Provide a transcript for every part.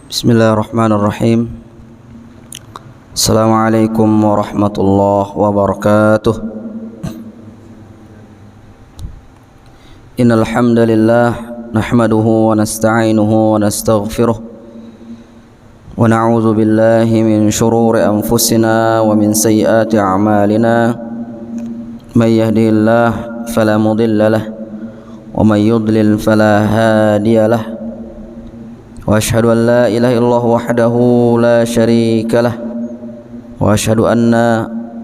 Bismillahirrahmanirrahim. Assalamualaikum warahmatullahi wabarakatuh. Innal hamdalillah nahmaduhu wa nasta'inuhu wa nastaghfiruh wa na'udzu billahi min shururi anfusina wa min sayyiati a'malina. May yahdihillahu fala mudilla lahu wa may yudlil fala hadiya lahu. وأشهد أن لا إله إلا الله وحده لا شريك له وأشهد أن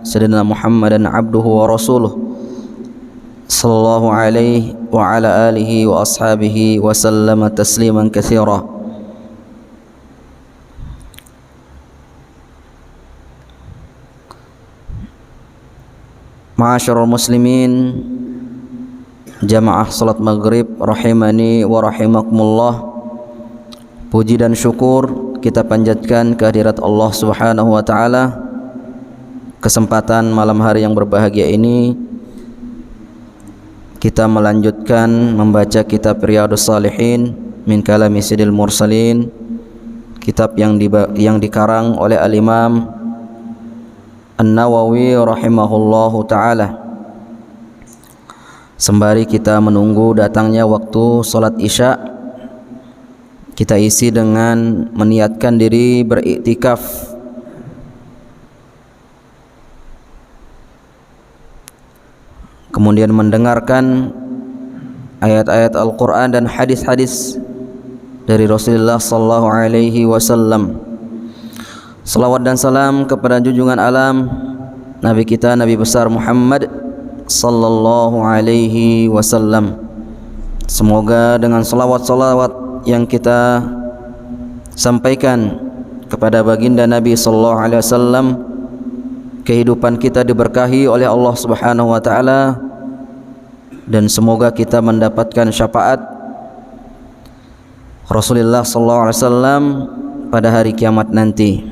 سيدنا محمدا عبده ورسوله صلى الله عليه وعلى آله وأصحابه وسلم تسليما كثيرا. Ma'asyiral muslimin, jamaah salat maghrib rahimani wa rahimakumullah. Puji dan syukur kita panjatkan kehadirat Allah Subhanahu wa taala. Kesempatan malam hari yang berbahagia ini kita melanjutkan membaca kitab Riyadhus Shalihin min kalami Sayyidil Mursalin, kitab yang dikarang oleh Al-Imam An-Nawawi rahimahullahu taala. Sembari kita menunggu datangnya waktu salat Isya, kita isi dengan meniatkan diri beriktikaf. Kemudian mendengarkan ayat-ayat Al-Quran dan hadis-hadis dari Rasulullah sallallahu alaihi wasallam. Salawat dan salam kepada junjungan alam Nabi kita, Nabi besar Muhammad sallallahu alaihi wasallam. Semoga dengan salawat-salawat yang kita sampaikan kepada baginda Nabi sallallahu alaihi wasallam, kehidupan kita diberkahi oleh Allah Subhanahu wa taala, dan semoga kita mendapatkan syafaat Rasulullah sallallahu alaihi wasallam pada hari kiamat nanti.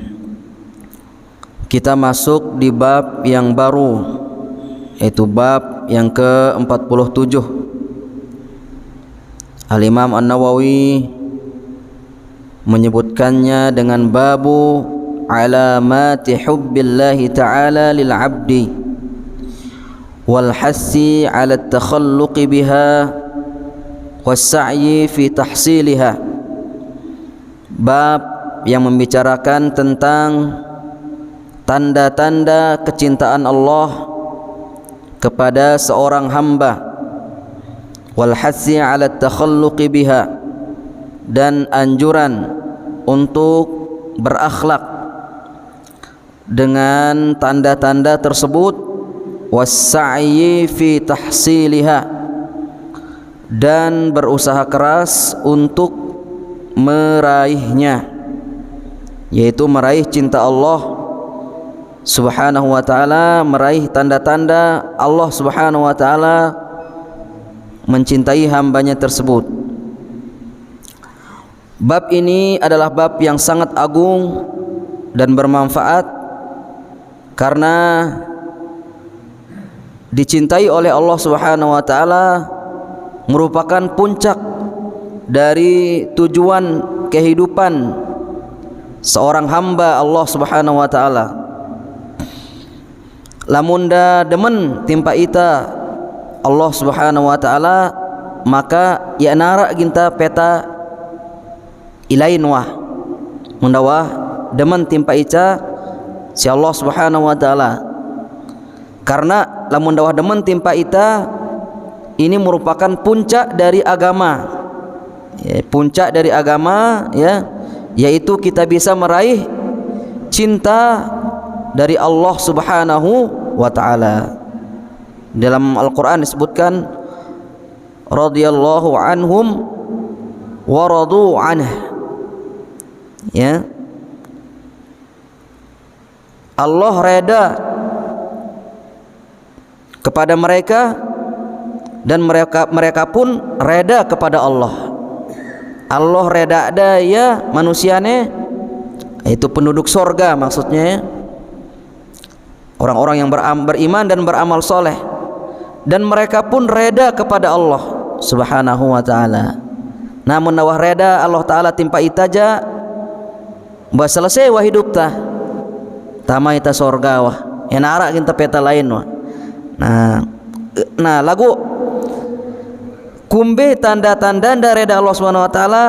Kita masuk di bab yang baru, yaitu bab yang ke-47. Al-Imam An-Nawawi menyebutkannya dengan babu alamati hubbillahi ta'ala lil 'abdi wal hassi 'ala at-takhalluqi biha was sa'yi fi tahsiliha. Bab yang membicarakan tentang tanda-tanda kecintaan Allah kepada seorang hamba, wal hassi 'ala at-takhalluqi biha, dan anjuran untuk berakhlak dengan tanda-tanda tersebut, was-sa'yi fi tahsiliha, dan berusaha keras untuk meraihnya, yaitu meraih cinta Allah Subhanahu wa ta'ala, meraih tanda-tanda Allah Subhanahu wa ta'ala mencintai hambanya tersebut. Bab ini adalah bab yang sangat agung dan bermanfaat karena dicintai oleh Allah Subhanahu wa taala merupakan puncak dari tujuan kehidupan seorang hamba Allah Subhanahu wa taala. Lamun da demen timpa ita Allah Subhanahu wa taala, maka ya nara ginta peta ilain wah mundawah demen timpa ica si Allah Subhanahu wa taala. Karena lamun dawah demen timpa ita ini merupakan puncak dari agama. Ya, puncak dari agama, ya, yaitu kita bisa meraih cinta dari Allah Subhanahu wa taala. Dalam Al-Quran disebutkan radhiyallahu anhum wa radu anhu, ya, Allah reda kepada mereka dan mereka pun reda kepada Allah. Allah reda ada ya manusianya, itu penduduk sorga maksudnya, orang-orang yang beriman dan beramal soleh, dan mereka pun reda kepada Allah Subhanahu wa ta'ala. Namun nawah reda Allah ta'ala timpa itaja bah selesai wah hidup tah tamai ta sorga wah enara kita peta lain wah. Nah lagu kumbe tanda-tanda dari Allah Subhanahu wa taala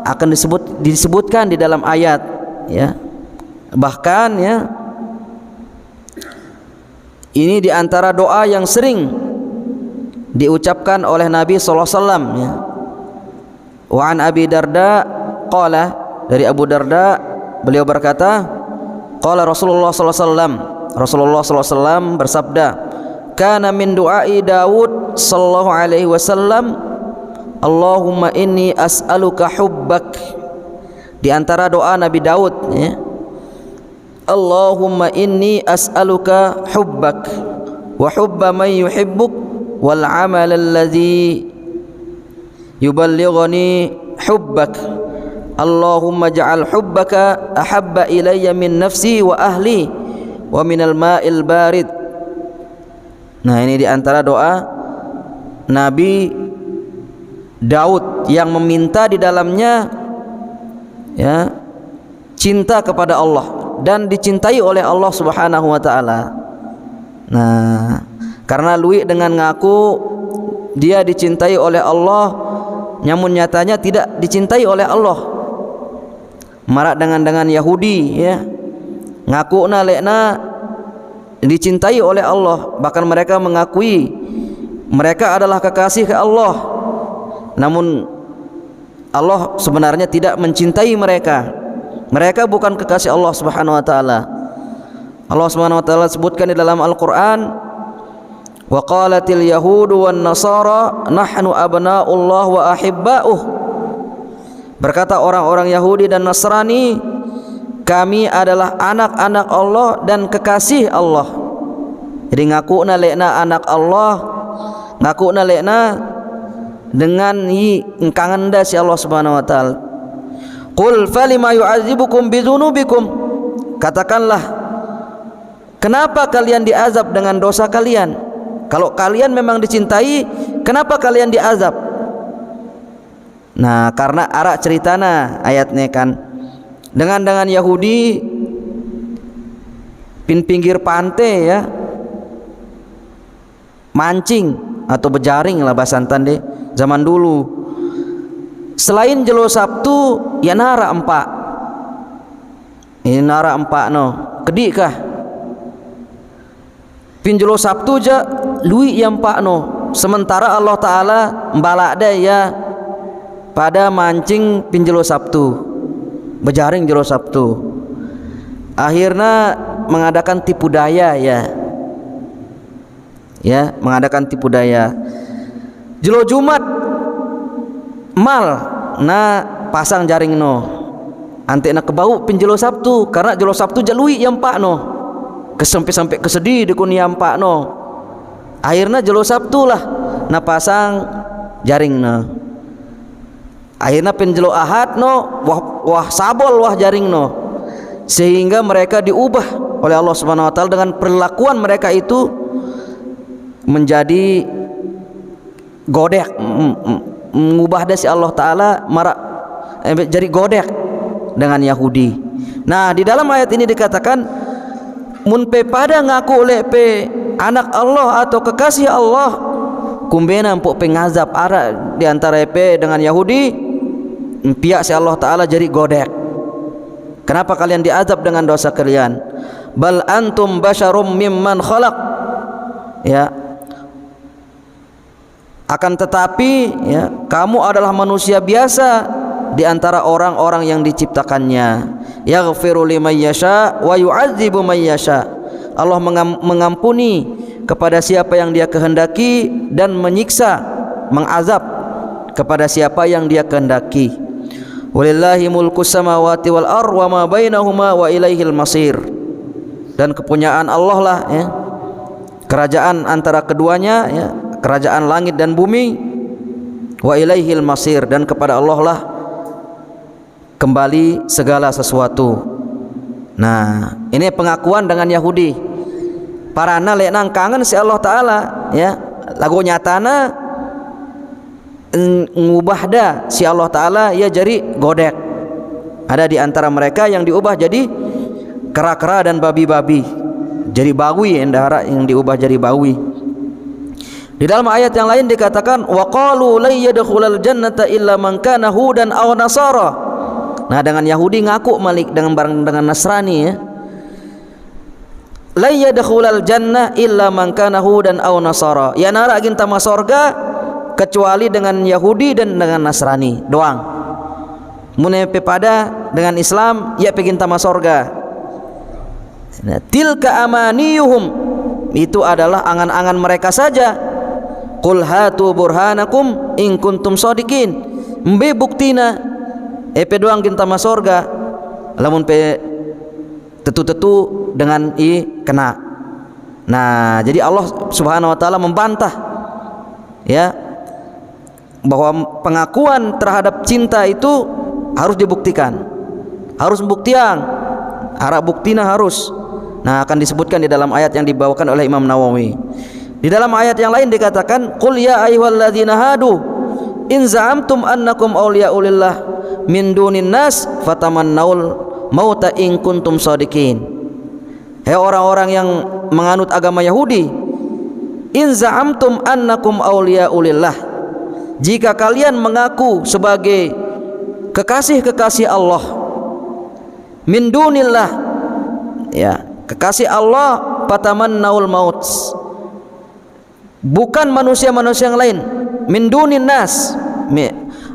akan disebutkan di dalam ayat ya. Bahkan ya ini di antara doa yang sering diucapkan oleh Nabi sallallahu alaihi wasallam ya. Wa an Abi Darda qala, dari Abu Darda beliau berkata, qala Rasulullah sallallahu alaihi wasallam, Rasulullah sallallahu alaihi wasallam bersabda, kana min du'ai Daud sallallahu alaihi wasallam, Allahumma inni as'aluka hubbak. Di antara doa Nabi Daud ya, Allahumma inni as'aluka hubbak wa hubba man yuhibbuk wal amal alladhi yuballighuni hubbak. Allahumma ja'al hubbaka ahabba ilayya min nafsi wa ahli wa minal ma'il barid. Nah, ini di antara doa Nabi Daud yang meminta di dalamnya ya cinta kepada Allah dan dicintai oleh Allah Subhanahu wa taala. Nah, karena lui dengan ngaku dia dicintai oleh Allah, namun nyatanya tidak dicintai oleh Allah. Marak dengan Yahudi ya. Ngaku lekna dicintai oleh Allah, bahkan mereka mengakui mereka adalah kekasih ke Allah. Namun Allah sebenarnya tidak mencintai mereka. Mereka bukan kekasih Allah Subhanahu wa taala. Allah Subhanahu wa taala sebutkan di dalam Al-Qur'an, wa qalatil yahudu wan nasara nahnu abna'ullah wa ahibba'uh. Berkata orang-orang Yahudi dan Nasrani, kami adalah anak-anak Allah dan kekasih Allah. Jadi ngaku na lekna anak Allah, ngaku na lekna dengan engkanganda si Allah Subhanahu wa taala. Qul falima yu'adzibukum bidzunubikum. Katakanlah, kenapa kalian diazab dengan dosa kalian? Kalau kalian memang dicintai, kenapa kalian diazab? Nah, karena arak ceritana ayatnya kan. Dengan Yahudi pinggir pantai ya, mancing atau bejaring lah bahasantan deh zaman dulu. Selain jelo Sabtu ya nara empak. Ini nara empak no. Kedik kah? Pinjelo Sabtu ja lui yang empak no. Sementara Allah Taala mbalak dah ya pada mancing pinjelo Sabtu, bejaring jelo Sabtu. Akhirnya mengadakan tipu daya ya. Ya, mengadakan tipu daya. Jelo Jumat mal na pasang jaring no ante na kebau pinjelo Sabtu, karena jelo Sabtu jalui yang pak no sampai kesedih dikun yang pak no. Akhirnya jelo Sabtu lah na pasang jaring no. Akhirnya pinjelo Ahad no wah sabol wah jaring no, sehingga mereka diubah oleh Allah Subhanahu wa taala dengan perlakuan mereka itu menjadi godek, mengubah dasi Allah Ta'ala jadi godek dengan Yahudi. Nah, di dalam ayat ini dikatakan mun pe pada ngaku oleh pe anak Allah atau kekasih Allah, kumbena empuk pengazab ara di antara pe dengan Yahudi, pihak si Allah Ta'ala jadi godek. Kenapa kalian diazab dengan dosa kalian? Bal antum basyarum mimman khalaq. Ya, akan tetapi ya, kamu adalah manusia biasa di antara orang-orang yang diciptakannya. Yaghfiru liman yasha wa yu'adzibu man yasha. Allah mengampuni kepada siapa yang Dia kehendaki dan menyiksa, mengazab kepada siapa yang Dia kehendaki. Walillahi mulkus samawati wal ardh wa ma bainahuma wa ilaihil masir. Dan kepunyaan Allah lah ya, kerajaan antara keduanya ya, kerajaan langit dan bumi, wa ilaihil masir, dan kepada Allah lah kembali segala sesuatu. Nah, ini pengakuan dengan Yahudi. Parana lek nang kangen si Allah Ta'ala ya, lagu nyatana ngubah dah si Allah Ta'ala ya jadi godek Ada di antara mereka yang diubah jadi kera-kera dan babi-babi, jadi bawi, yang diubah jadi bawi. Di dalam ayat yang lain dikatakan wa qalu la yadkhulul jannata illa man kana hudan aw nasara. Nah, dengan Yahudi ngaku malik dengan Nasrani ya. La yadkhulul jannah illa man kana hudan aw nasara. Ya nara ginta masorga kecuali dengan Yahudi dan dengan Nasrani doang. Mun pada dengan Islam ya pegin tama sorga. Nah, tilka amaniyuhum, itu adalah angan-angan mereka saja. Qul hatu burhanakum in kuntum shadiqin. Mbe buktina epe doang ginta masorga. Lamun pe tetu-tetu dengan i kena. Nah, jadi Allah Subhanahu wa taala membantah ya bahwa pengakuan terhadap cinta itu harus dibuktikan, harus buktian, arah buktina harus. Nah, akan disebutkan di dalam ayat yang dibawakan oleh Imam Nawawi. Di dalam ayat yang lain dikatakan, "Qul ya ayyuhalladzina hadu in za'amtum annakum awliya'u lillah min dunin nas fatamannaul mauta in kuntum shadiqin." Hei orang-orang yang menganut agama Yahudi, in za'amtum annakum awliya'u lillah, jika kalian mengaku sebagai kekasih-kekasih Allah, min dunillah ya, kekasih Allah, fatamannaul maut, bukan manusia-manusia yang lain, min dunin nas,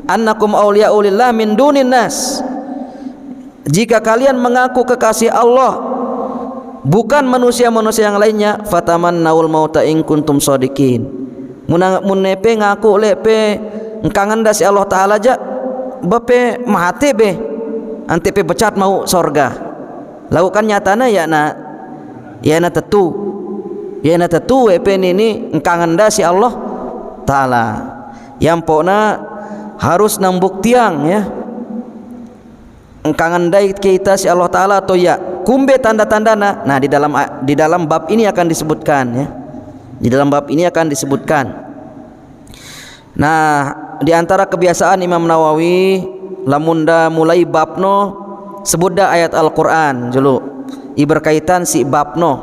annakum awliya'u lillah min dunin nas, jika kalian mengaku kekasih Allah bukan manusia-manusia yang lainnya, fatamannaul mauta in kuntum shadiqin. Mun nepe ngaku lepe engkangan da si Allah taala aja bape mate be ante pe becat mau sorga. Lakukan nyatana ya na tetu epe nini engkangan da si Allah taala. Yang pokna harus nambuktiang ya engkangan da kita si Allah taala atau ya kumbe tanda-tandana. Nah, di dalam bab ini akan disebutkan ya. Di dalam bab ini akan disebutkan. Nah, di antara kebiasaan Imam Nawawi lamunda mulai babno sebut dah ayat Al-Qur'an dulu. Berkaitan si babno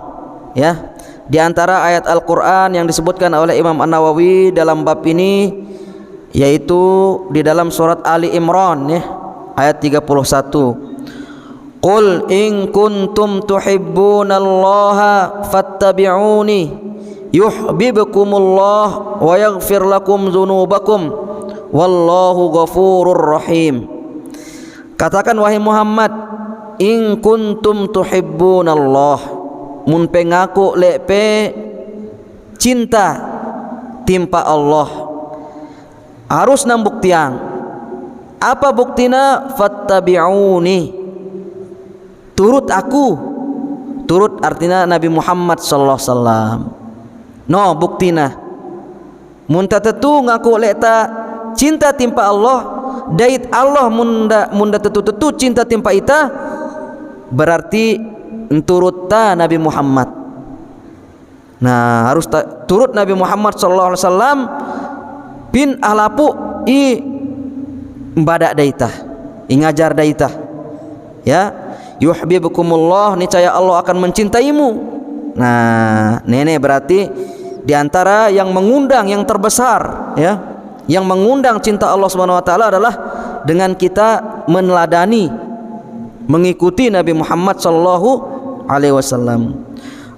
ya. Di antara ayat Al-Qur'an yang disebutkan oleh Imam An-Nawawi dalam bab ini yaitu di dalam surat Ali Imran ya, ayat 31. Qul in kuntum tuhibbunallaha fattabi'uni yuhibbukumullah wa yaghfir lakum dzunubakum wallahu ghafurur rahim. Katakan wahai Muhammad, in kuntum tuhibbunallah, mun pengaku lepe cinta timpa Allah, harus nambuktiang. Apa buktina? Fattabi'uni, turut aku. Turut artinya Nabi Muhammad sallallahu alaihi wasallam. No buktina mun tetu ngaku leta cinta timpa Allah, dait Allah munda tetu cinta timpa ita, berarti turut ta Nabi Muhammad. Nah, harus turut Nabi Muhammad sallallahu alaihi wasallam pin alapu i mbada daita, ingajar daita ya. Yuhibbukumullah, niscaya Allah akan mencintaimu. Nah, nenek berarti di antara yang mengundang yang terbesar ya, yang mengundang cinta Allah Subhanahu wa taala adalah dengan kita meneladani, mengikuti Nabi Muhammad sallallahu alaihi wasallam.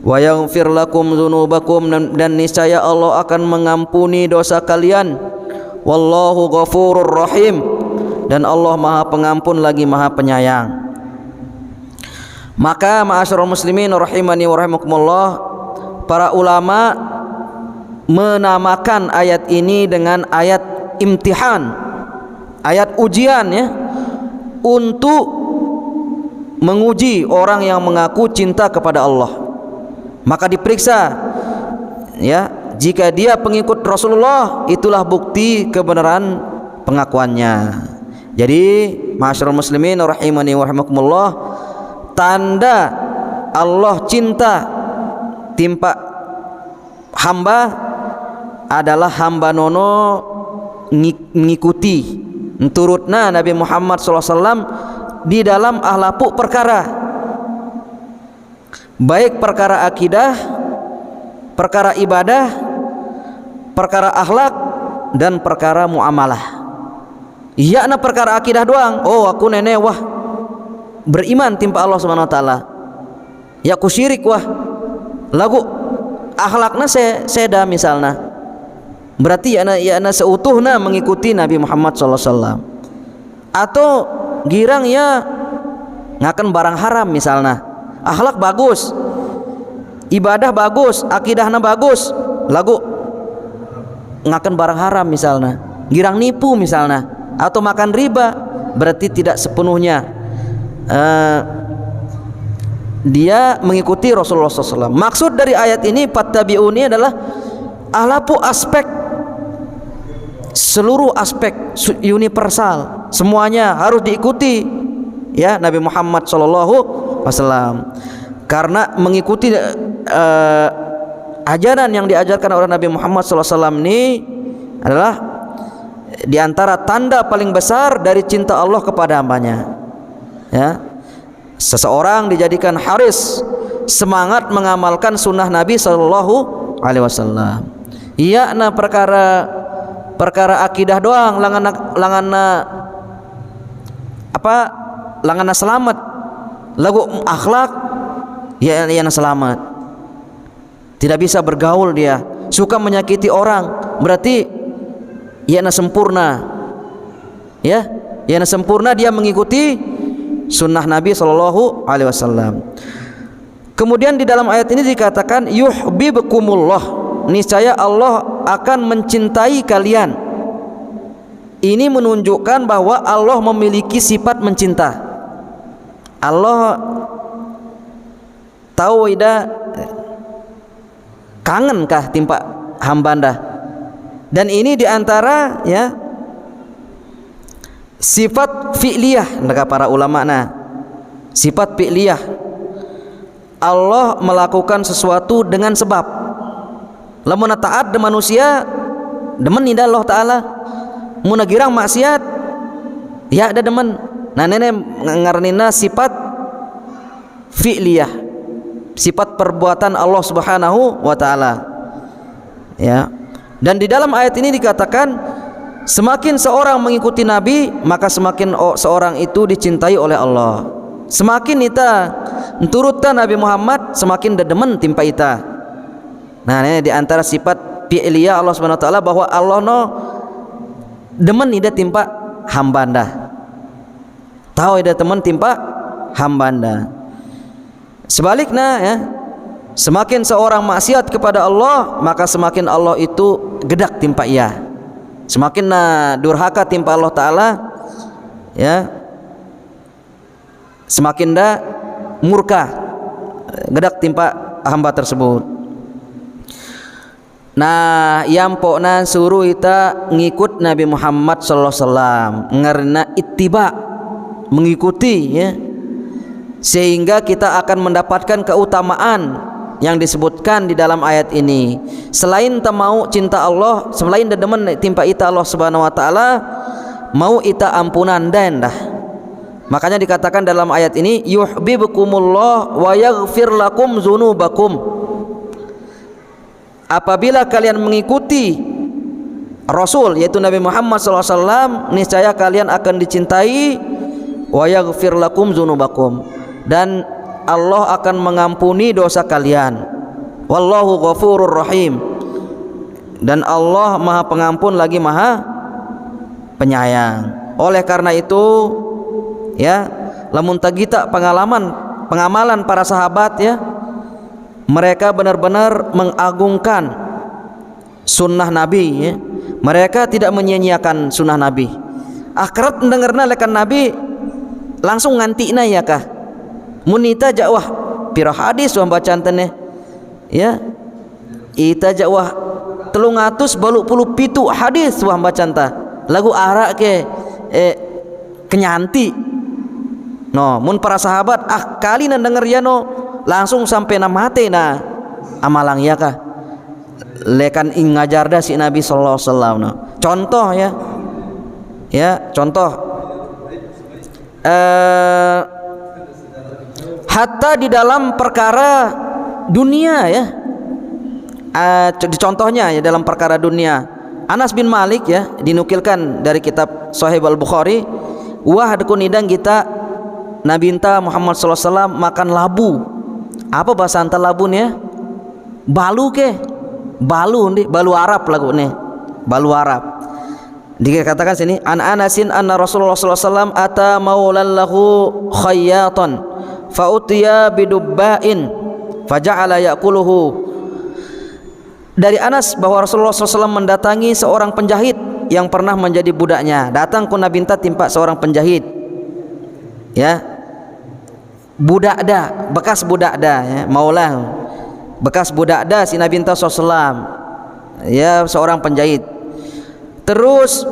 Wa yaghfir lakum dzunubakum, dan niscaya Allah akan mengampuni dosa kalian. Wallahu ghafurur rahim, dan Allah Maha Pengampun lagi Maha Penyayang. Maka ma'asyiral muslimin rahimani wa rahimakumullah, para ulama menamakan ayat ini dengan ayat imtihan, ayat ujian ya, untuk menguji orang yang mengaku cinta kepada Allah. Maka diperiksa ya, jika dia pengikut Rasulullah, itulah bukti kebenaran pengakuannya. Jadi ma'asyiral muslimin rahimani wa rahimakumullah, tanda Allah cinta timpa hamba adalah hamba nono ngikuti turutna Nabi Muhammad SAW di dalam ahlapu perkara, baik perkara akidah, perkara ibadah, perkara akhlak, dan perkara muamalah. Iya na perkara akidah doang. Oh aku nenek wah beriman timpa Allah Subhanahu wa taala. Ya aku syirik wah. Lagu akhlakna seda misalnya. Berarti ya na seutuhna mengikuti Nabi Muhammad sallallahu alaihi wasallam. Atau girang ya ngakan barang haram misalnya. Akhlak bagus, ibadah bagus, akidahna bagus, lagu ngakan barang haram misalnya, girang nipu misalnya, atau makan riba, berarti tidak sepenuhnya dia mengikuti Rasulullah SAW. Maksud dari ayat ini fattabi'uni adalah ahlapu aspek, seluruh aspek universal, semuanya harus diikuti ya Nabi Muhammad SAW. Karena mengikuti ajaran yang diajarkan oleh Nabi Muhammad SAW ini adalah diantara tanda paling besar dari cinta Allah kepada hambanya. Ya, seseorang dijadikan haris, semangat mengamalkan sunnah Nabi SAW. Iya, nah perkara akidah doang, langana selamat. Lagu akhlak ya yang selamat, tidak bisa bergaul, dia suka menyakiti orang, berarti ya sempurna, ya sempurna, dia mengikuti sunnah Nabi SAW. Kemudian di dalam ayat ini dikatakan yuhibbukumullah, niscaya Allah akan mencintai kalian. Ini menunjukkan bahwa Allah memiliki sifat mencinta. Allah tahu ida kangenkah timpa hambanda, dan ini diantara ya sifat fi'liyah mereka para ulama. Nah, sifat fi'liyah, Allah melakukan sesuatu dengan sebab. Lamun taat de manusia demen ida Allah Ta'ala, mun girang maksiat ya ada demen. Nah nenek ngarnina sifat fi'liyah, sifat perbuatan Allah Subhanahu wa taala. Ya. Dan di dalam ayat ini dikatakan semakin seorang mengikuti Nabi, maka semakin seorang itu dicintai oleh Allah. Semakin ita menturutkan Nabi Muhammad, semakin dedemen timpa ita. Nah ini di antara sifat fi'liyah Allah Subhanahu wa taala, bahwa Allah no demen ida timpa hambanda. Tahu ada teman timpa hambanda. Sebaliknya ya, semakin seorang maksiat kepada Allah, maka semakin Allah itu gedak timpa ia. Semakin durhaka timpa Allah Ta'ala ya, semakin murka, gedak timpa hamba tersebut. Nah yang pokna suruh kita ngikut Nabi Muhammad sallallahu alaihi wasallam, ngarna ittiba, mengikuti ya, sehingga kita akan mendapatkan keutamaan yang disebutkan di dalam ayat ini. Selain kita mau cinta Allah, selain demen timpa ita Allah Subhanahu wa taala, mau ita ampunan dan dah. Makanya dikatakan dalam ayat ini yuhibbukumullah wa yaghfir lakum dzunubakum. Apabila kalian mengikuti Rasul yaitu Nabi Muhammad SAW, niscaya kalian akan dicintai, wa yaghfir lakum dzunubakum, dan Allah akan mengampuni dosa kalian. Wallahu ghafurur rahim, dan Allah Maha Pengampun lagi Maha Penyayang. Oleh karena itu ya, lamun tagita pengamalan para sahabat ya, mereka benar-benar mengagungkan sunnah Nabi ya. Mereka tidak menyia-nyiakan sunnah Nabi. Akhirat mendengarna lekan Nabi langsung ngantina ya kah, munita jakwah pira hadis wah bacaan tene ya, ita jakwah 387 hadis wah bacaan ta lagu ara ke kenyanti no. Mun para sahabat kali na denger ya no, langsung sampai na mate na amalang ya kah, lekan ing ngajarda si Nabi sallallahu alaihi wasallam no. Contoh ya contoh hatta di dalam perkara dunia ya. Contohnya ya dalam perkara dunia, Anas bin Malik ya dinukilkan dari kitab Sahih Al-Bukhari, wah dekun idang kita Nabi enta Muhammad sallallahu alaihi wasallam makan labu. Apa bahasa anta labun ya? Balu ke? Balu nih, balu Arab lagu nih. Balu Arab. Dikatakan sini an Anasin anna Rasulullah sallallahu alaihi wasallam ata maulan lahu khayyatan fa utiya bidubba'in faja'ala ya'kuluhu. Dari Anas bahwa Rasulullah SAW mendatangi seorang penjahit yang pernah menjadi budaknya. Datang ku Nabi enta timpa seorang penjahit ya, budak dah, bekas budak dah ya, maulah bekas budak dah si Nabi enta SAW ya, seorang penjahit. Terus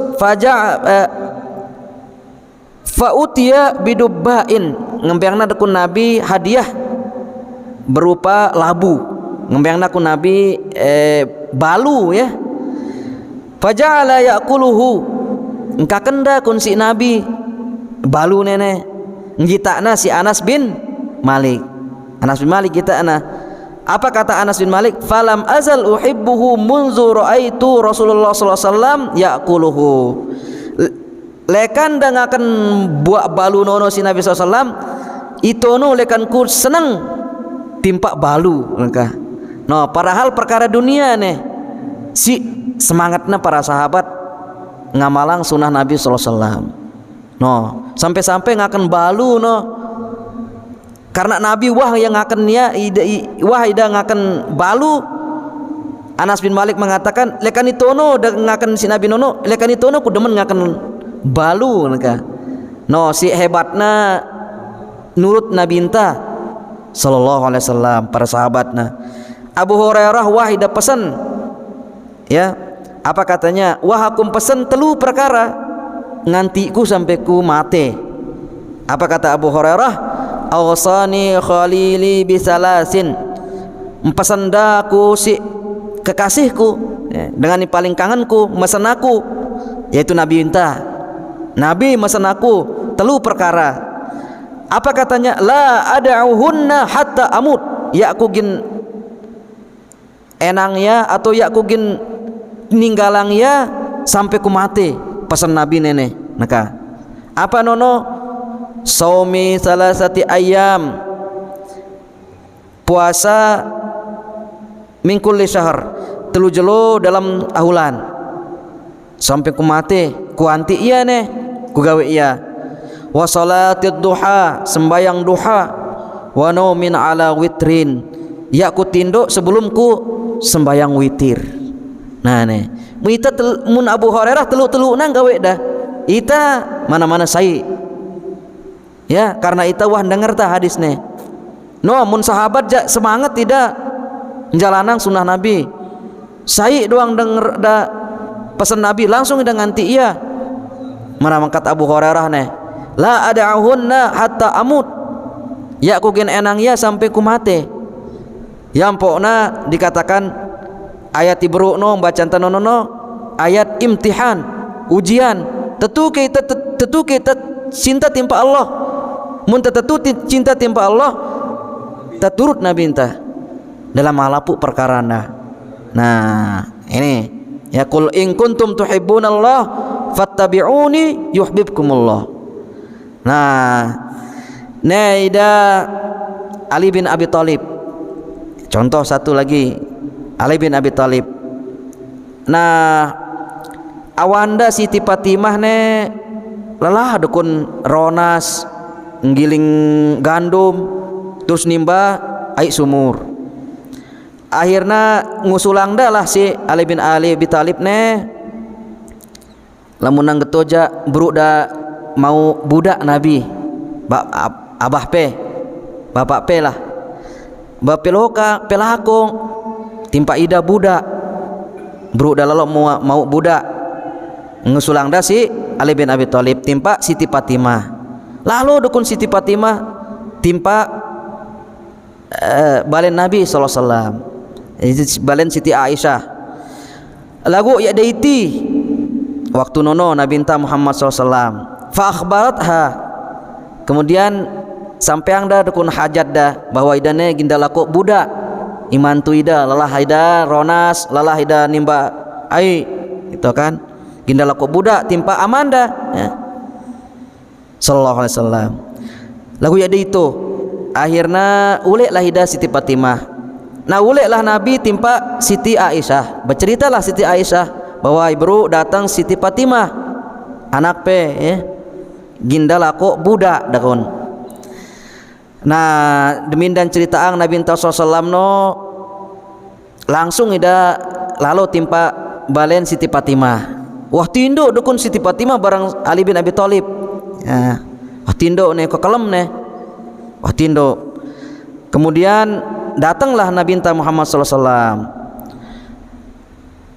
fa'utiya bidubba'in, ngembeangna dekun Nabi hadiah berupa labu, ngembeangna ku Nabi balu ya. Faja'ala ya'kuluhu, engkakenda kun si Nabi balu nene ngitakna si Anas bin Malik. Anas bin Malik kita ana. Apa kata Anas bin Malik? Falam azal uhibbuhu munzu ra'aitu Rasulullah sallallahu alaihi wasallam ya'kuluhu. Lekan dangaken buak balu nono si Nabi sallallahu alaihi wasallam itono lekan ku seneng timpak balu engka. No, padahal perkara dunia nih si semangatnya para sahabat ngamalang sunnah Nabi sallallahu alaihi wasallam. No, sampai-sampai ngaken balu no. Karena Nabi wah yang ngaken ya wah ida ngaken balu. Anas bin Malik mengatakan lekan itono ngaken si Nabi nono, lekan itono ku demen ngaken balu neka. No, si hebatna nurut Nabi enta sallallahu alaihi wasallam para sahabatna. Abu Hurairah wah ida pesan ya, apa katanya, wah aku pesan telu perkara ngantiku sampai ku mate. Apa kata Abu Hurairah? Awsani khalili bisalasin, pesan daku si kekasihku ya, dengan yang paling kangenku mesen aku, yaitu Nabi enta. Nabi mesen aku telu perkara. Apa katanya? La ada'uhunna hatta amut, ya aku gin enangnya atau ya aku gin ninggalangnya sampai ku mati, pesan Nabi nenek. Maka apa nono? Saumi salasati ayam, puasa min kulli syahr, telu jelo dalam ahulan sampai ku mati, ku anti iya nih, ku gawe iya. Wa salatid duha, sembayang duha. Wa naumin ala witrin, ya ku tinduk sebelum ku sembayang witir. Nah nih muita mun Abu Hurairah telu nang gawe dah ita mana-mana sai ya, karena ita wah denger ta hadis nih. No, mun sahabat semangat tidak jalanang sunnah Nabi, sai doang denger da pesan Nabi langsung ida nganti iya. Mana mangkat Abu Hurairah nih, la ada'uhunna hatta amut, ya ku gen enang ya sampai ku mate. Yampokna dikatakan ayat ibrukno bacaan tanono ayat imtihan ujian. Tentu kita cinta timpa Allah, mun tentu cinta timpa Allah taturut Nabi enta dalam malapu perkarana. Nah ini ya, qul in kuntum tuhibbunallah fattabi'uni yuhibbukumullah. Nah naida Ali bin Abi Thalib, contoh satu lagi Ali bin Abi Thalib. Nah awanda Siti Fatimah ne lelah dukun ronas nggiling gandum terus nimba ai sumur. Akhirnya ngusulang dah lah si Ali bin Abi Thalib ne lamun nang getoja buru da mau budak Nabi abah pe bapak pe lah bapeloka pelakong timpa ida budak bro da lalu mau budak ngusulang dah si Ali bin Abi Thalib timpa Siti Fatimah. Lalu dukun Siti Fatimah timpa balen Nabi sallallahu alaihi wasallam, balen Siti Aisyah. Lagu ya deiti waktu nono Nabi enta Muhammad sallallahu alaihi wasallam fa akhbaratha kemudian sampeang dah dukun hajat dah bahwa idane ginda laku budak iman tu ida lalah ida ronas lalah ida nimba ai itu kan ginda laku budak timpa amanda ya. Sallallahu alaihi wasallam lagu ya itu akhirnya uleklah ida Siti Fatimah. Nah uleklah Nabi timpa Siti Aisyah, berceritalah Siti Aisyah bahwa ibu datang Siti Fatimah anak pe ya ginda laku budak dakun. Nah demikian cerita Nabi SAW no langsung ida lalu timpa balen Siti Fatimah. Wah tindo dukun Siti Fatimah barang Ali bin Abi Thalib. Ya. Wah tindo ne kekelem ne. Wah tindo. Kemudian datanglah Nabi Muhammad SAW.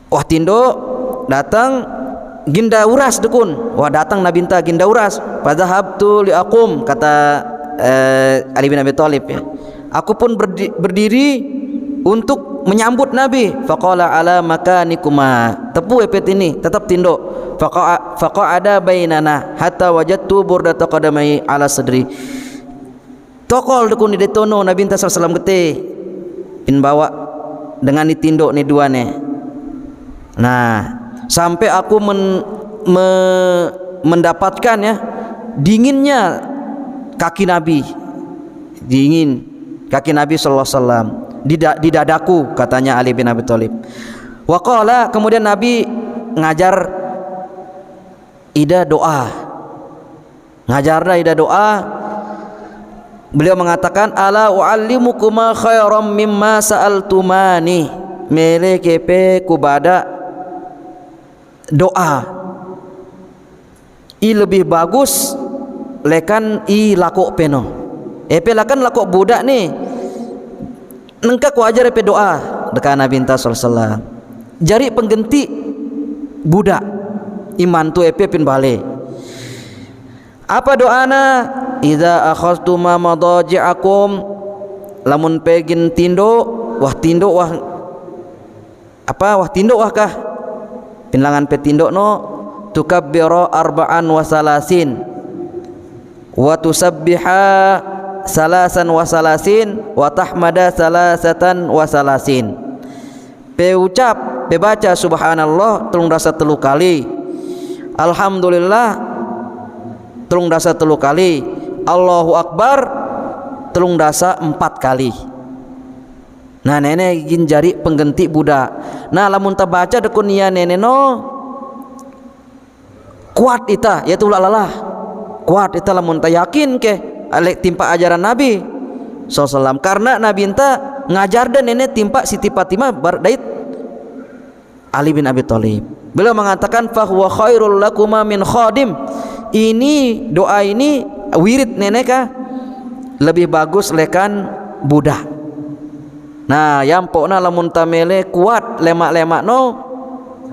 Wah tindo datang ginda uras dukun. Wah datang Nabi ginda uras. Fadhahabtu liaqum kata Ali bin Abi Thalib ya. Aku pun berdiri untuk menyambut Nabi. Faqala ala makanikuma. Tepu epet ini tetap tindo. Faqa'ada bainana hatta wajadtu burdata qadamai ala sadri. Tokol dukun di detono Nabi sallallahu gete pin bawa dengan ditindo ni dua ne. Nah, sampai aku mendapatkan ya dinginnya kaki Nabi, dingin kaki Nabi sallallahu alaihi wasallam di dadaku katanya Ali bin Abi Thalib. Wa qala kemudian Nabi ngajar ida doa. Ngajarna ida doa. Beliau mengatakan ala uallimukuma khairam mimma sa'altumani. Mele kepe kubada doa i lebih bagus lekan i lakok peno epe lakan lakok budak ni nengka ku ajar epe doa dekat Nabi sallallahu jari pengganti budak iman tu epe pin bale apa doana idza akhadtuma madaji'akum lamun pegin tindo wah tindo wah apa wah tindo wah kah pinlangan petindo no tukabbiru arba'an wa salasin wa tusabbiha salasan wa salasin wa tahmada salasatan wa salasin. Pe ucap pe baca subhanallah telung dasa telu kali, alhamdulillah telung dasa telu kali, Allahu akbar telung dasa 4 kali. Nah nenek ingin jari pengganti budak. Nah lamun ta baca dekun ya nenek no kuat ita ya tu lalah kuat ita lamun ta yakin ke alek timpa ajaran Nabi SAW karena Nabi enta ngajar dan nenek timpa Siti Fatimah bardait Ali bin Abi Thalib. Beliau mengatakan fahuwa khairul lakuma min khadim. Ini doa ini wirid nenek kah lebih bagus lekan budak. Nah yang pokna lamun tamele kuat lemak-lemak no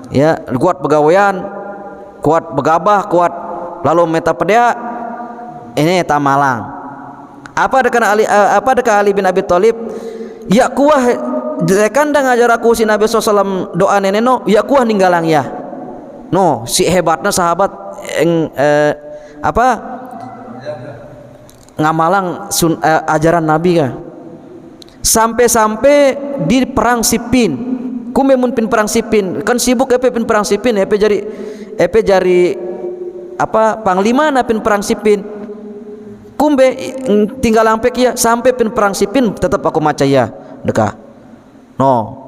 ya kuat begawean kuat begabah kuat lalu meta pedea ini tamalang apa dekat Ali bin Abi Thalib ya kuah dekan dah ngajar aku si Nabi SAW doa nenek no ya kuah ninggalang ya no si hebatnya sahabat yang apa ngamalang ajaran Nabi kah sampai-sampai di perang Siffin kumbe mun pin perang Siffin kan sibuk epe pin perang Siffin epe jari apa panglima na pin perang Siffin kumbe tinggal lampek ya sampai pin perang Siffin tetap aku maca ya deka no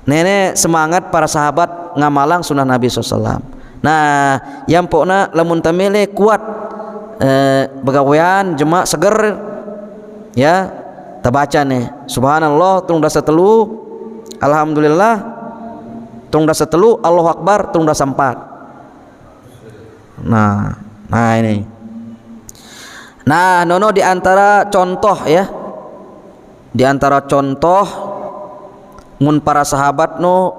nenek semangat para sahabat ngamalang sunnah Nabi SAW. Nah yang pokna lamun tamele kuat begawean jemaah seger ya tabaca nih subhanallah tung dasa telu alhamdulillah tung dasa telu Allahu akbar tung dasa 4. Nah ini nah nono di antara contoh ya di antara contoh mun para sahabat no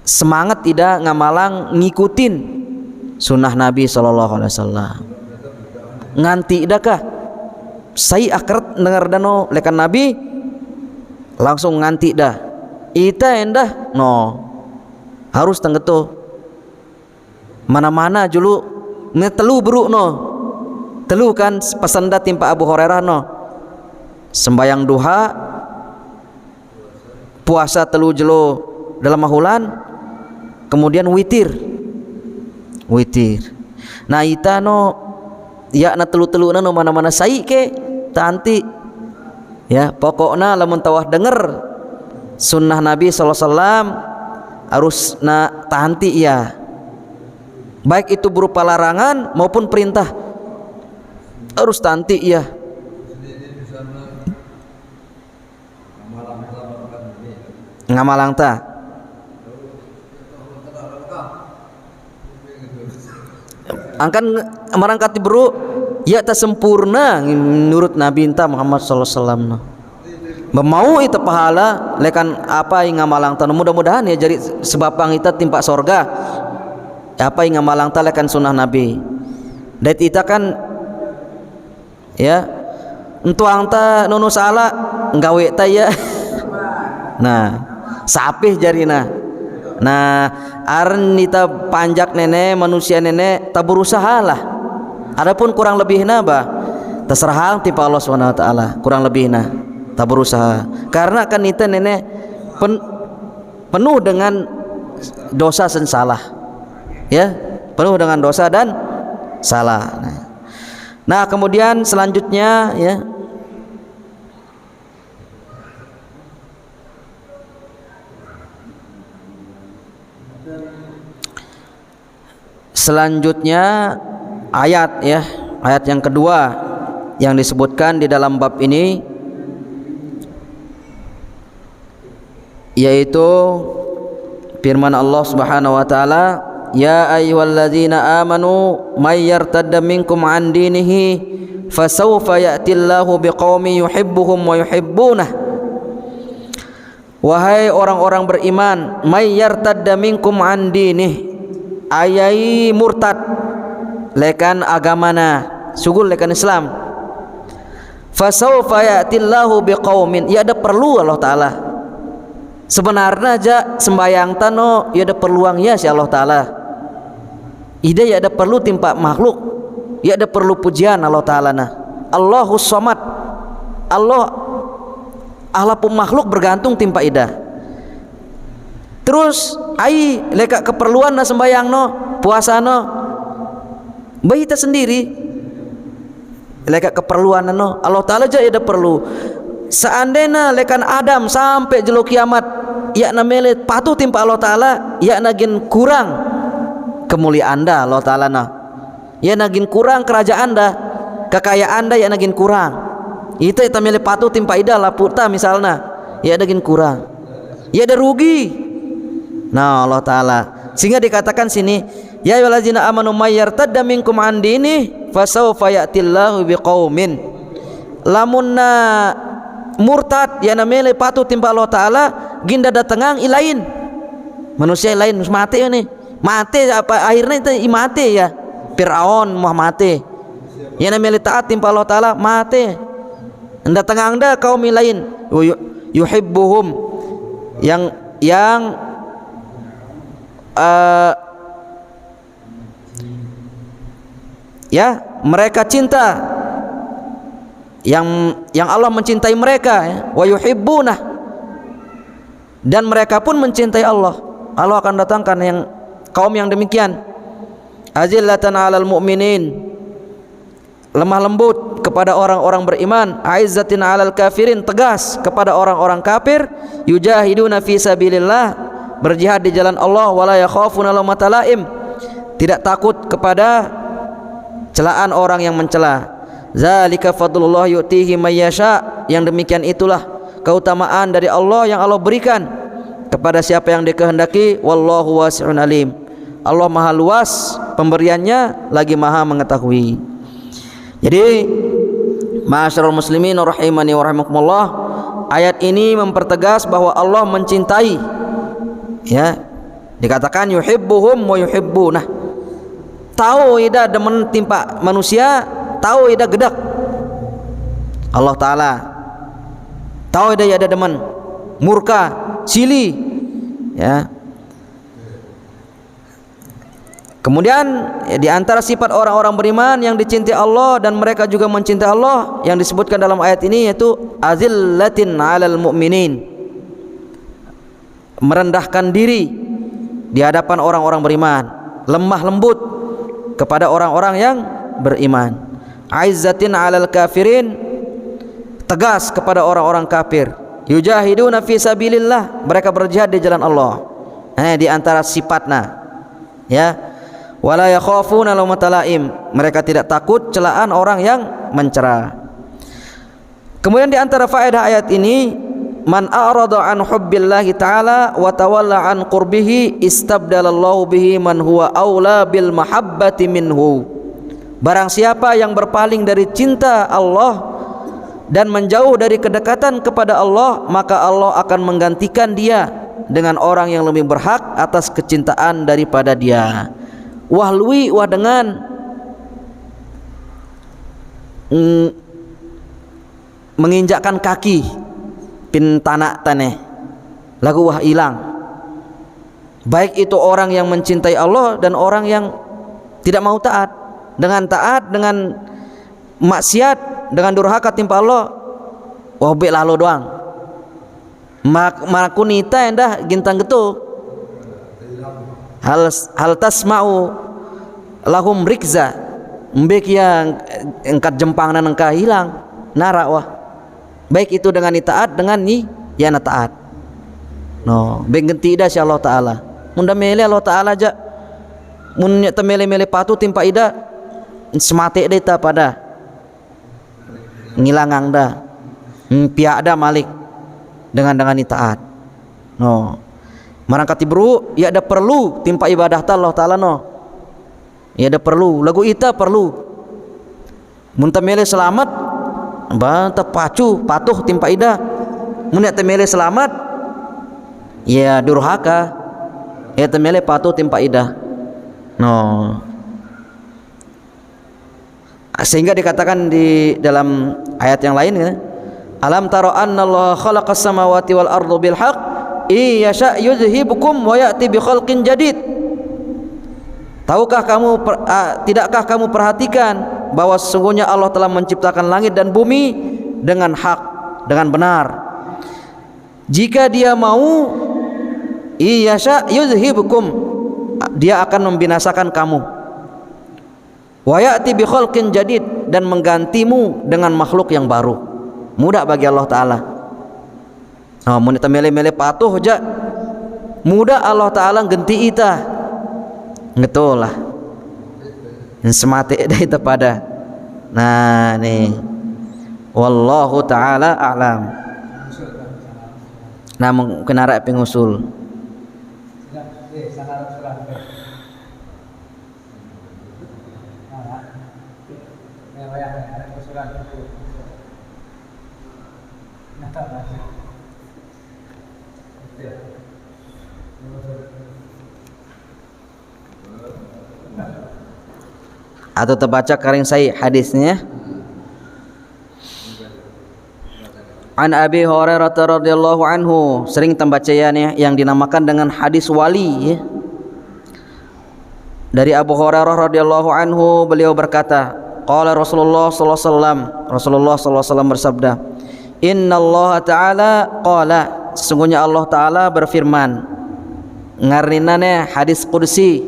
semangat tidak ngamalang ngikutin sunnah Nabi SAW nganti idakah saya akhirat dengar dano lekan Nabi langsung nganti dah ita endah no harus tenggeto mana-mana julu ngetelu beruk no telu kan pesan da timpa Abu Hurairah no, sembayang duha, puasa telu jelo dalam mahulan, kemudian witir. Nah ita no ya na telu-telu no mana-mana sai ke tanti ya, pokokna lamun tawah denger sunnah Nabi SAW harus na tanti ya, baik itu berupa larangan maupun perintah harus tanti ya. Ngamalang ta angkan merangkati bro ya tak sempurna menurut Nabi enta Muhammad sallallahu alaihi wasallam. Mau itu pahala lekan apa yang ngamalang ta, mudah-mudahan ya jadi sebabang kita timpa sorga apa yang ngamalang ta lekan sunnah Nabi. Dan kita kan ya entuang ta nunu salah nggawe ta ya nah sapih jarina. Nah aren nita panjak nenek manusia nenek tak berusaha lah, adapun kurang lebihna bah terserah tipe Allah SWT, kurang lebihna tak berusaha karena kan nita nenek penuh dengan dosa dan salah ya, penuh dengan dosa dan salah. Nah kemudian selanjutnya ya, selanjutnya ayat ya, ayat yang kedua yang disebutkan di dalam bab ini yaitu firman Allah Subhanahu wa taala, ya ayyuhalladzina amanu may yartadda minkum an dinihi fasawfa ya'tillahu biqaumin yuhibbuhum wa yuhibbunah. Wahai orang-orang beriman, may yartadda minkum an dinihi, ayai murtad lekan agamana sugul lekan Islam, fasawfa ya'tillahu biqaumin, ya ada perlu Allah taala sebenarnya aja sembayang tano ya ada peluang ya si Allah taala, ida ya ada perlu timpa makhluk, ya ada perlu pujian Allah taala nah. Allahus Somad, Allah pun makhluk bergantung timpa ida. Terus ai leka keperluan na sembayang no, puasa no, bayi kita sendiri leka keperluan no, Allah taala aja ada perlu. Seandainya lekan Adam sampai jelo kiamat ya namele patuh timpa Allah taala, ya nagin kurang kemuliaan anda Allah taala nah, ya nagin kurang kerajaan anda, kekayaan anda ya nagin kurang, itu kita mele patuh timpa ida lah puta misalnya ya nagin kurang, ya ada rugi. Nah Allah taala sehingga dikatakan sini, ya ayyuhallazina amanu may yartadda minkum an dini fasawfa ya'tillahu biqaumin, lamunna murtad ya namele patuh timpa Allah taala ginda datengang ilain manusia lain mati ini mati apa akhirnya itu mati ya, Firaun mau mati ya namele taat timpa Allah taala mati, datengang anda kaum lain yuhibbuhum yang ya mereka cinta, yang Allah mencintai mereka ya, wa yuhibbunah, dan mereka pun mencintai Allah. Allah akan datangkan yang kaum yang demikian, azillatan 'alal mu'minin, lemah lembut kepada orang-orang beriman, aizzatin 'alal kafirin, tegas kepada orang-orang kafir, yujahiduna fi sabilillah, berjihad di jalan Allah, wala yakhafuna laumata laim, tidak takut kepada celaan orang yang mencela. Zalika fadlullah yu'tihi may yasha, yang demikian itulah keutamaan dari Allah yang Allah berikan kepada siapa yang dikehendaki, wallahu wasi'un alim, Allah maha luas pemberiannya lagi maha mengetahui. Jadi ma'asyiral muslimin rahimani wa rahimakumullah, ayat ini mempertegas bahwa Allah mencintai ya, dikatakan yuhibbuhum wa yuhibbunah, tahu ida demen timpa manusia, tahu ida gedak Allah taala, tahu ida ada demen murka sili ya. Kemudian di antara sifat orang-orang beriman yang dicintai Allah dan mereka juga mencintai Allah yang disebutkan dalam ayat ini yaitu azillatin 'alal mu'minin, merendahkan diri di hadapan orang-orang beriman, lemah lembut kepada orang-orang yang beriman. Aizzatin 'alal kafirin, tegas kepada orang-orang kafir. Yujahiduna fi sabilillah, mereka berjihad di jalan Allah. Di antara sifatnya, ya. Wala yakhafuna laumata laim, mereka tidak takut celaan orang yang mencela. Kemudian di antara faedah ayat ini, man a'rada an hubbillahi ta'ala wa tawalla an qurbihi istabdalallahu bihi man huwa aula bil mahabbati minhu. Barang siapa yang berpaling dari cinta Allah dan menjauh dari kedekatan kepada Allah, maka Allah akan menggantikan dia dengan orang yang lebih berhak atas kecintaan daripada dia. Wah lui wah dengan menginjakkan kaki pin tanah taneh lagu wah hilang. Baik itu orang yang mencintai Allah dan orang yang tidak mau taat. Dengan taat, dengan maksiat, dengan durhaka timpa Allah, wah be lalu doang. Makunita endah gintang gitu. Hal tasma'u lahum rikza, mbek yang engkat jempang dan engkau hilang nara wah. Baik itu dengan taat, dengan ni ya na taat. No, bengenti ida si Allah Taala. Munda mele Allah Taala aja. Mun nya temele-mele patu timpa ida semate deta pada ngilangang dah. Pihak dah malik dengan ni taat. No. Marangkati bro, ya ada perlu timpa ibadah ta Allah Taala no. Ya ada perlu, lagu ita perlu. Mun temele selamat, banta pacu patuh timpa ida. Mun ya temele selamat, ya durhaka. Ya temele patuh timpa ida. No. Sehingga dikatakan di dalam ayat yang lain ya, alam taro anna Allah khalaqas samawati wal ardu bil haqq iyasha yuzhibukum wa ya'ti bi khalqin jadid. Tahukah kamu tidakkah kamu perhatikan bahwa sesungguhnya Allah telah menciptakan langit dan bumi dengan hak, dengan benar. Jika dia mau, iyasha yuzhibukum, dia akan membinasakan kamu. Wa ya'ti bi khalqin jadid, dan menggantimu dengan makhluk yang baru. Mudah bagi Allah Taala. Mun kita mele-mele patuh aja mudah Allah Taala genti ita. Betul lah. Semate dah ita pada. Nah nih. Wallahu taala a'lam. Nah mungkin arek pengusul. Atau terbaca karing saya hadisnya. An Abi Hurairah radhiyallahu anhu, sering tembacaannya yang dinamakan dengan hadis wali ya. Dari Abu Hurairah radhiyallahu anhu, beliau berkata, qala Rasulullah sallallahu alaihi wasallam, Rasulullah sallallahu alaihi wasallam bersabda, innallaha ta'ala qala, sesungguhnya Allah Ta'ala berfirman, ngarinane hadis qudsi,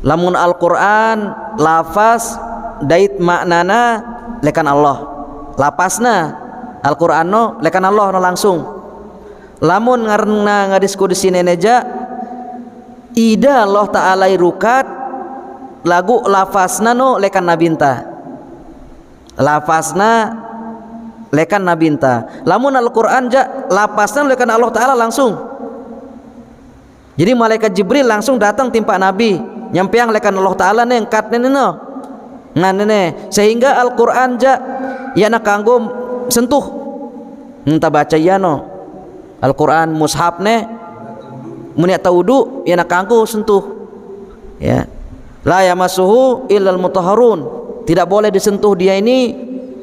lamun Al-Qur'an lafaz dait maknana lekan Allah, lapasna Al-Qur'an no lekan Allah no langsung. Lamun ngarna ngadis qudsi neneja ida Allah Ta'ala rukat lagu lafazna no lekan nabinta, lafazna lekan nabinta. Lamun Al-Qur'an ja lapasna lekan Allah Ta'ala langsung. Jadi malaikat Jibril langsung datang timpa Nabi, nyampeang lekan Allah Ta'ala nih engkat nene no. Nah nene, sehingga Al-Qur'an ja ya na kanggo sentuh. Entah baca ya no. Al-Qur'an mushaf ne mun ya wudu ya na kanggo sentuh. Ya. La yamassuhu illal mutahharun. Tidak boleh disentuh dia ini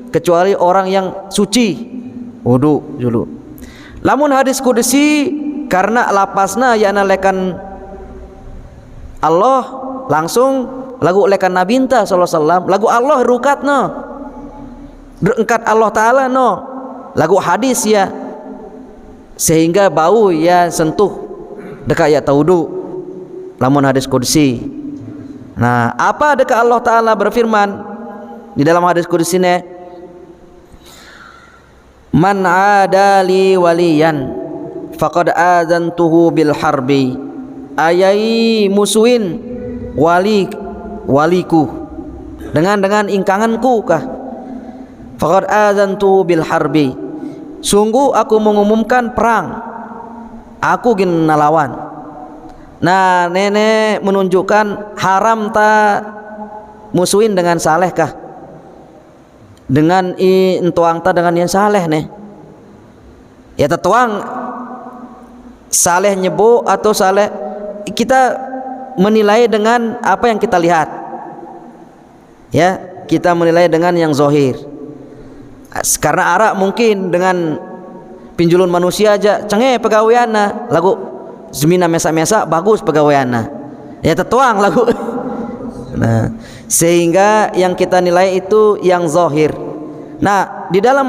kecuali orang yang suci. Wudu dulu. Lamun hadis qudsi karena lapasna ya na lekan Allah langsung lagu lekan Nabi ta sallallahu alaihi wasallam, lagu Allah rukat no engkat Allah taala no, lagu hadis ya, sehingga bau ya sentuh dekat ya taudu lamun hadis qudsi. Nah, apa dekat Allah taala berfirman di dalam hadis qudsi ne, man adali waliyan faqad adzantuhu bil harbi, ayai musuhin waliku dengan ingkanganku kah, faqad adzantuhu bil harbi, sungguh aku mengumumkan perang, aku gin nalawan. Nah, nenek menunjukkan haram ta musuhin dengan saleh kah, dengan entuang ta dengan yang saleh nih ya, tetuang saleh nyebo atau saleh, kita menilai dengan apa yang kita lihat ya, kita menilai dengan yang zohir. Karena arak mungkin dengan pinjulun manusia aja cengeh pegawaiana, lagu zemina mesa-mesa bagus pegawaiana ya, tetuang lagu. Nah, sehingga yang kita nilai itu yang zahir. Nah, di dalam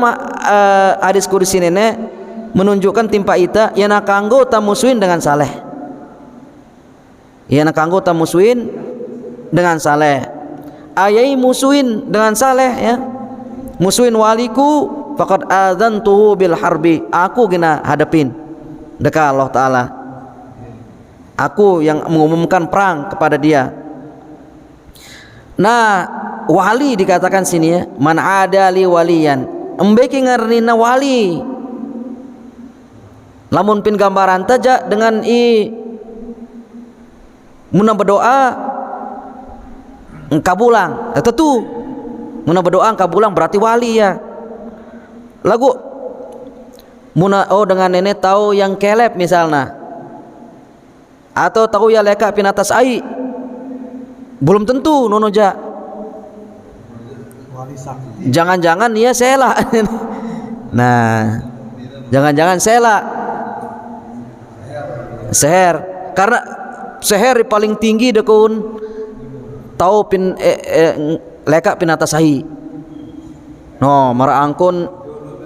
hadis qudsi ini menunjukkan timpa ita yang nakanggo tamusuin dengan saleh, yang nakanggo tamusuin dengan saleh, ayai musuin dengan saleh ya, musuin waliku faqad adzantuhu bil harbi, aku gina hadapin dekat Allah taala, aku yang mengumumkan perang kepada dia. Nah, wali dikatakan sini ya, man adali waliyan, embeki ngarnina wali, lamun pin gambaran taja dengan muna berdoa engkabulang, tentu muna berdoa engkabulang berarti wali ya. Lagu muna dengan nenek tahu yang kelep misalnya, atau tahu ya leka pin atas ai, belum tentu nonoja. Jangan-jangan ya sela. Nah, jangan-jangan sela seher, karena seher paling tinggi dekun tahu pin leka pin atas ai no mara angkun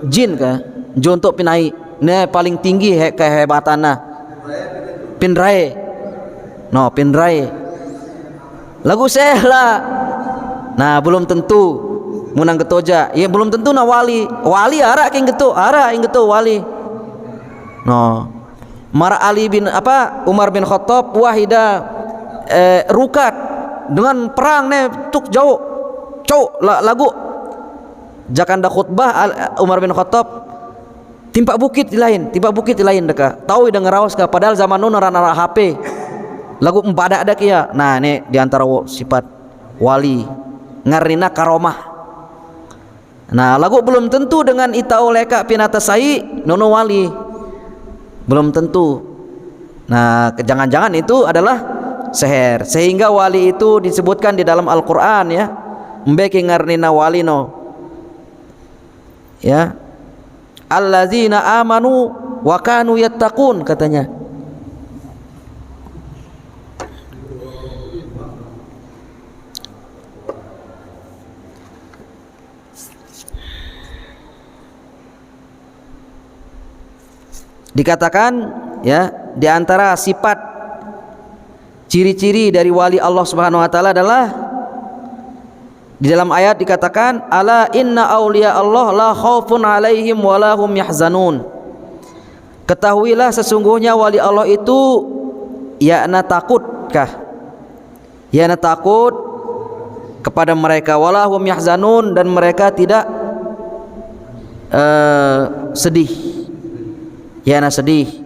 jin ka jontok pinai ne paling tinggi kehebatanna pinrai no pinrai lagu sehla. Nah, belum tentu munang getoja ya, belum tentu na wali ara king geto wali no. Mara Ali bin Umar bin Khattab wahida rukat dengan perang ne tuk jauh lagu jakanda khutbah Umar bin Khattab timpa bukit lain deka tahu ida ngeraos ka, padahal zaman nu nara HP lagu empada ada kia. Nah, ini diantara sifat wali ngarina karomah. Nah, lagu belum tentu dengan ita oleka pinata sai nono wali, belum tentu. Nah, jangan-jangan itu adalah seher, sehingga wali itu disebutkan di dalam Al-Quran ya, mbeki ngarnina wali no ya, allazina amanu wa kanu yattaqun katanya. Dikatakan ya, di antara sifat ciri-ciri dari wali Allah Subhanahu wa taala adalah di dalam ayat dikatakan ala inna auliya Allah la khaufun alaihim wa la hum yahzanun. Ketahuilah sesungguhnya wali Allah itu yakna takutkah? Yakna takut kepada mereka, wala hum yahzanun, dan mereka tidak sedih. Yana sedih,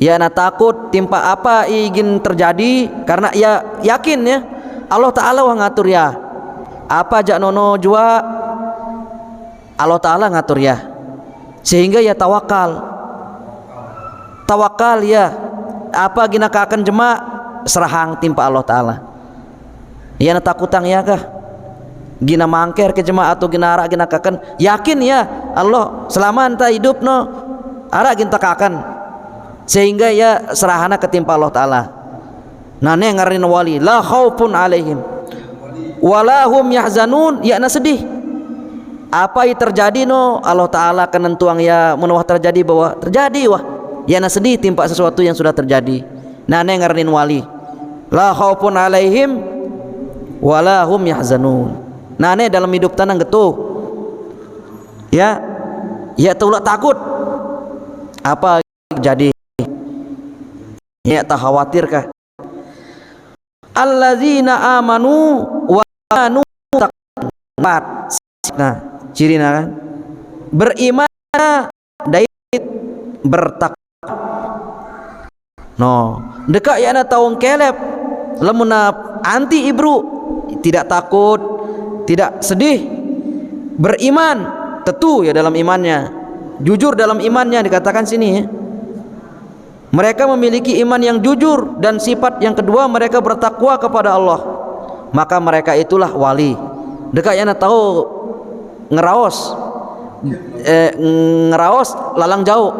yana takut timpa apa ingin terjadi, karena ya yakin ya Allah Ta'ala wah ngatur ya, apa jak nono jua Allah Ta'ala ngatur ya, sehingga ya tawakal ya, apa gina kakan jema serahang timpa Allah Ta'ala. Yana takutang ya kah gina mangker ke jema atau gina arak gina kakan, yakin ya Allah selama anta hidup no ara ginta kakan, sehingga ya serahana ketimpa Allah Ta'ala. Nane ngaran wali, la khaufun alaihim wala hum yahzanun, ya na sedih. Apa yang terjadi no Allah Ta'ala kenentuang ya menawah terjadi bahwa terjadi wah, ya na sedih timpa sesuatu yang sudah terjadi. Nane ngaranin wali, la khaufun alaihim wala hum yahzanun. Nane dalam hidup tanang gitu ya, ya tulah takut apa jadi, ya tak khawatir kah. Allazina amanu wa kanu taqat. Nah, cirina kan beriman dan bertakwa. No, dekat ya na taung kelep lemuna anti ibru, tidak takut, tidak sedih, beriman, tetu ya dalam imannya, jujur dalam imannya dikatakan sini ya. Mereka memiliki iman yang jujur, dan sifat yang kedua mereka bertakwa kepada Allah, maka mereka itulah wali. Dekatnya tahu ngeraos lalang jauh.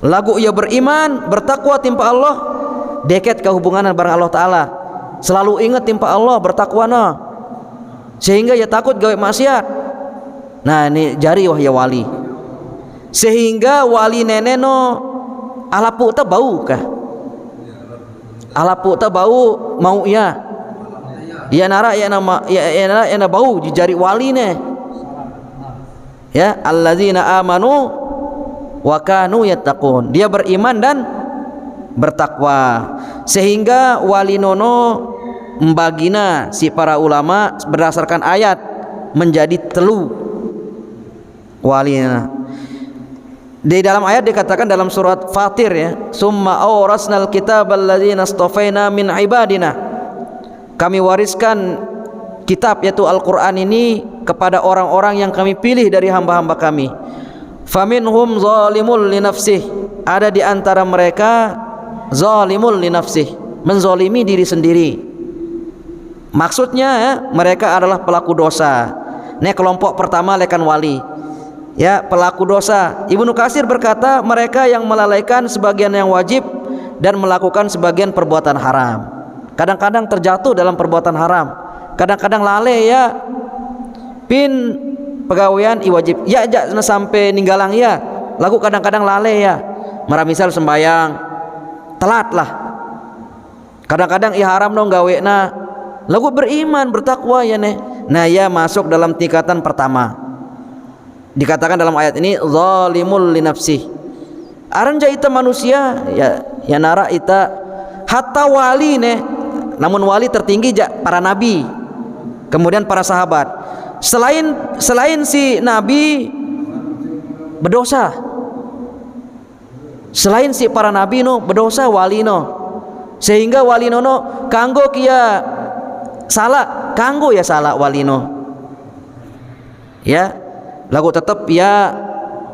Lagu ia beriman, bertakwa timpa Allah, deket ke hubungan bareng Allah Ta'ala. Selalu ingat timpa Allah, bertakwa na, sehingga ia takut gawe maksiat. Nah ini jari wah ya wali. Sehingga wali neneno alapu tak bau kah? Alapu tak bau mau ya. Ya nara ya nama ya nara ya na bau di jari wali ne. Ya, allazina amanu wa kanu yattaqun. Dia beriman dan bertakwa. Sehingga wali nono membagina si para ulama berdasarkan ayat menjadi telu walina. Di dalam ayat dikatakan dalam surat Fatir ya, summa awrasnal kitabal ladzina astafaina min ibadina. Kami wariskan kitab yaitu Al-Qur'an ini kepada orang-orang yang kami pilih dari hamba-hamba kami. Faminhum zalimul li nafsih. Ada di antara mereka zalimul li nafsih, menzalimi diri sendiri. Maksudnya ya, mereka adalah pelaku dosa. Ini kelompok pertama lekan wali. Ya, pelaku dosa. Ibnu Katsir berkata mereka yang melalaikan sebagian yang wajib dan melakukan sebagian perbuatan haram. Kadang-kadang terjatuh dalam perbuatan haram, kadang-kadang lalai ya pin pegawaian iwajib ya aja sampai ninggalang ya lagu kadang-kadang lalai ya marah misal sembayang telat lah, kadang-kadang haram dong gawe na lagu beriman bertakwa ya nih. Nah ya masuk dalam tingkatan pertama. Dikatakan dalam ayat ini zalimul li nafsih. Aranja ita manusia ya nara ita hatta wali nih, namun wali tertinggi para nabi, kemudian para sahabat. Selain si nabi berdosa, selain si para nabi no berdosa wali no, sehingga wali no kanggo kia salah, kanggo ya salah wali no ya lagu tetap ya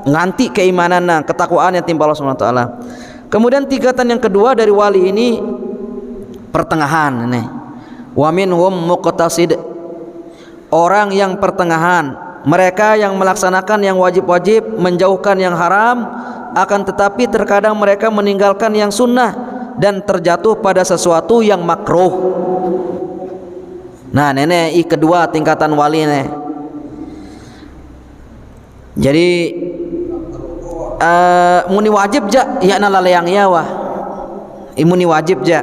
nganti keimanan nah ketakwaan yang timpa Allah Subhanahu wa taala. Kemudian tingkatan yang kedua dari wali ini pertengahan nih. Wa minhum muqtasid. Orang yang pertengahan, mereka yang melaksanakan yang wajib-wajib, menjauhkan yang haram, akan tetapi terkadang mereka meninggalkan yang sunnah dan terjatuh pada sesuatu yang makruh. Nah, nenek kedua tingkatan wali nih. Jadi muni wajib ja ya na lalayang ya wah. Muni wajib ja.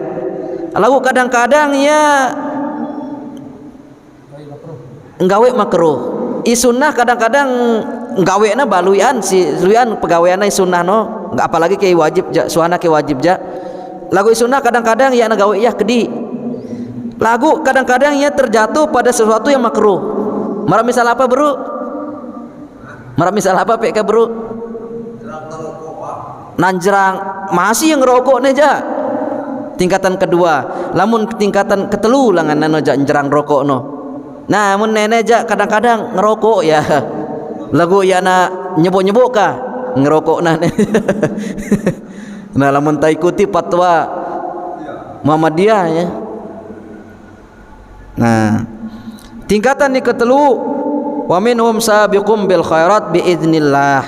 Lalu kadang-kadang ya nggawe makruh. Sunnah kadang-kadang nggawe na baluyan si luyan pegawaian sunnah no, enggak apalagi ke wajib ja, suana ke wajib ja. Lagu sunnah kadang-kadang ya na gawe ya kedi. Lagu kadang-kadang ya terjatuh pada sesuatu yang makruh. Marah misal apa bro? Marah misal apa PK bro? Nanjerang masih yang ngerokok neja. Tingkatan kedua, lamun tingkatan ketelu langan nano jerang rokok no. Nah, mun nenek ja kadang-kadang ngerokok ya. Lagu ya na nyebok-nyebok kah ngerokok nah. Nah, lamun ta ikuti fatwa Muhammadiyah ya. Nah, tingkatan yang ketelu wa minhum sabiqum bil khairat biiznillah.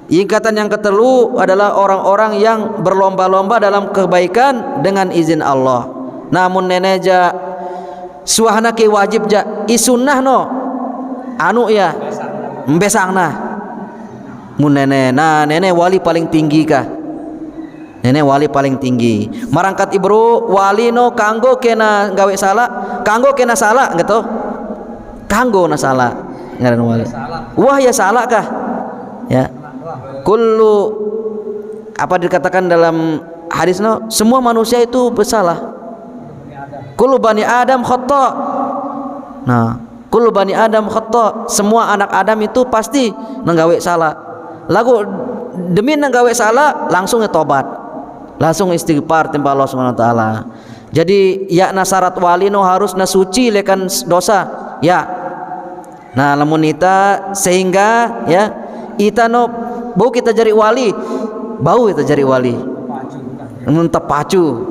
Tingkatan yang ketelu adalah orang-orang yang berlomba-lomba dalam kebaikan dengan izin Allah. Namun neneja suahana ke wajib ja isunnah no anu ya mbesangna mun nenek wali paling tinggi kah? Nenek wali paling tinggi. Marangkat ibro wali no kanggo kena gawe salah, kanggo kena salah gitu. Kanggo na salah. Ngaran wali. Wah ya salah kah? Ya. Kullu apa dikatakan dalam hadis no, semua manusia itu bersalah. Kullu bani Adam khata. Nah, kullu bani Adam khata. Semua anak Adam itu pasti nanggawe salah. Lagu demi nanggawe salah langsung tobat. Langsung istighfar tempa Allah Subhanahu wa taala. Jadi ya nasarat wali no harus nasuci lekan dosa. Ya. Nah, lamun ita sehingga ya ita no bau kita jari wali, bau kita jari wali, mentep pacu,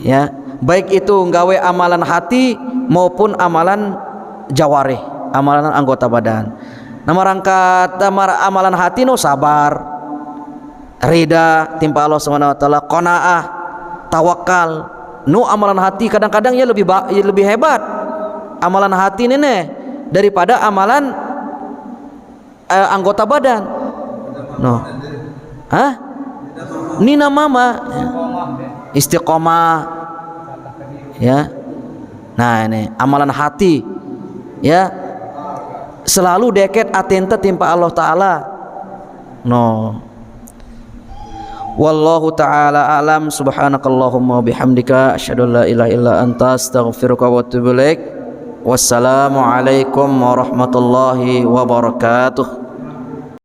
ya baik itu nggawe amalan hati maupun amalan jawareh, amalan anggota badan. Nama rangkat amalan hati no sabar, rida timpa Allah Subhanahu wa taala, qanaah, tawakal. Nu amalan hati kadang-kadang ya lebih hebat amalan hati nene daripada amalan anggota badan. No. Hah? Nina mama istiqomah. Ya. Nah, ini amalan hati. Ya. Selalu deket atenta timpa Allah taala. No. Wallahu taala alam. Subhanakallahumma bihamdika asyhadu an la ilaha illa anta astaghfiruka wa atubu ilaik. Wassalamu alaikum warahmatullahi wabarakatuh.